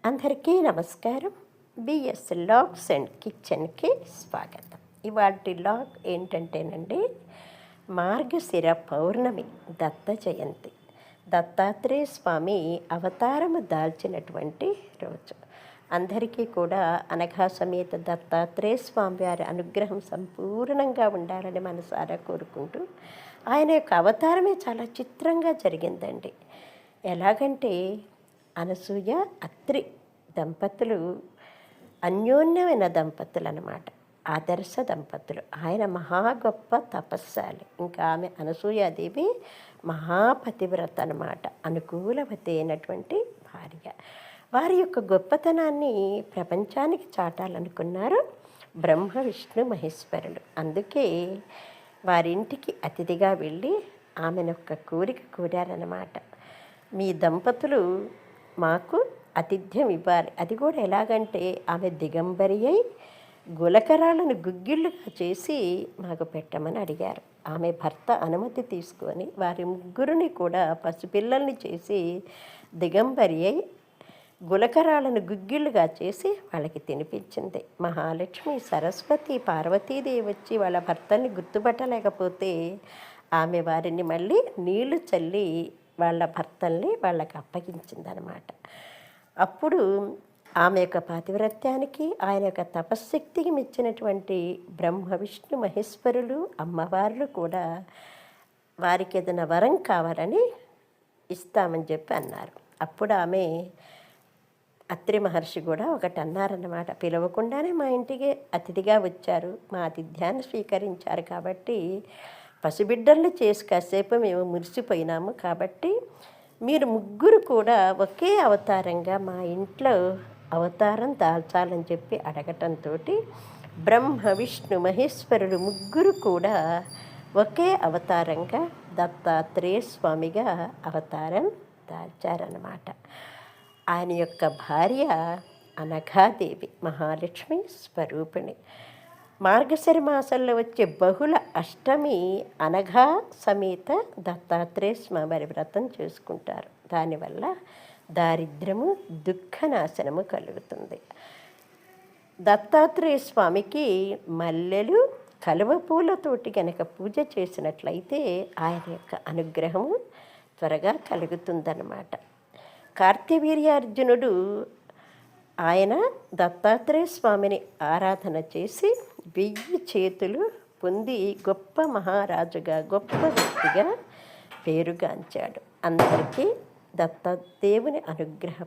అందరికీ నమస్కారం. BS logs and కిచెన్కి స్వాగతం. ఇవాటి లాగ్ ఏంటంటేనండి, మార్గశిర పౌర్ణమి, దత్త జయంతి. దత్తాత్రేయ స్వామి అవతారము దాల్చినటువంటి రోజు. అందరికీ కూడా అనఘా సమేత దత్తాత్రేయ స్వామి వారి అనుగ్రహం సంపూర్ణంగా ఉండాలని మనసారా కోరుకుంటూ, ఆయన యొక్క అవతారమే చాలా చిత్రంగా జరిగిందండి. ఎలాగంటే, అనసూయ అత్రి దంపతులు అన్యోన్యమైన దంపతులు అన్నమాట. ఆదర్శ దంపతులు. ఆయన మహా గొప్ప తపస్సాలి. ఇంకా ఆమె అనసూయాదేవి మహాపతివ్రత అన్నమాట. అనుకూలవతి అయినటువంటి భార్య. వారి యొక్క గొప్పతనాన్ని ప్రపంచానికి చాటాలనుకున్నారు బ్రహ్మ విష్ణు మహేశ్వరులు. అందుకే వారింటికి అతిథిగా వెళ్ళి ఆమెను ఒక్క కోరిక కోరారన్నమాట. మీ దంపతులు మాకు ఆతిథ్యం ఇవ్వాలి. అది కూడా ఎలాగంటే, ఆమె దిగంబరి అయి గులకరాలను గుగ్గిళ్ళుగా చేసి మాకు పెట్టమని అడిగారు. ఆమె భర్త అనుమతి తీసుకొని వారి ముగ్గురిని కూడా పసిపిల్లల్ని చేసి దిగంబరి అయి గులకరాలను గుగ్గిళ్ళుగా చేసి వాళ్ళకి తినిపించింది. మహాలక్ష్మి, సరస్వతి, పార్వతీదేవి వచ్చి వాళ్ళ భర్తల్ని గుర్తుపట్టలేకపోతే ఆమె వారిని మళ్ళీ నీళ్లు చల్లి వాళ్ళ భర్తల్ని వాళ్ళకి అప్పగించిందనమాట. అప్పుడు ఆమె యొక్క పాతివ్రత్యానికి, ఆయన యొక్క తపశ్శక్తికి మెచ్చినటువంటి బ్రహ్మ విష్ణు మహేశ్వరులు అమ్మవార్లు కూడా వారికి ఏదైనా వరం కావాలని ఇస్తామని చెప్పి అన్నారు. అప్పుడు ఆమె అత్రి మహర్షి కూడా ఒకటి అన్నారన్నమాట. పిలవకుండానే మా ఇంటికి అతిథిగా వచ్చారు, మా ఆతిథ్యాన్ని స్వీకరించారు కాబట్టి పసిబిడ్డల్ని చేసి కాసేపు మేము మురిసిపోయినాము. కాబట్టి మీరు ముగ్గురు కూడా ఒకే అవతారంగా మా ఇంట్లో అవతారం దాల్చాలని చెప్పి అడగటంతో బ్రహ్మ విష్ణు మహేశ్వరుడు ముగ్గురు కూడా ఒకే అవతారంగా దత్తాత్రేయ స్వామిగా అవతారం దాల్చారన్నమాట. ఆయన యొక్క భార్య అనఘాదేవి మహాలక్ష్మి స్వరూపిణి. మార్గశిర మాసంలో వచ్చే బహుళ అష్టమి అనఘా సమేత దత్తాత్రేయ స్వామి వ్రతం చేసుకుంటారు. దానివల్ల దారిద్ర్యము, దుఃఖనాశనము కలుగుతుంది. దత్తాత్రేయ స్వామికి మల్లెలు, కలువ పూలతోటి కనుక పూజ చేసినట్లయితే ఆయన యొక్క అనుగ్రహము త్వరగా కలుగుతుందన్నమాట. కార్తవీర్యార్జునుడు ఆయన దత్తాత్రేయ స్వామిని ఆరాధన చేసి 1000 చేతులు పొంది గొప్ప మహారాజుగా, గొప్ప వ్యక్తిగా పేరుగాంచాడు. అందరికీ దత్తదేవుని అనుగ్రహ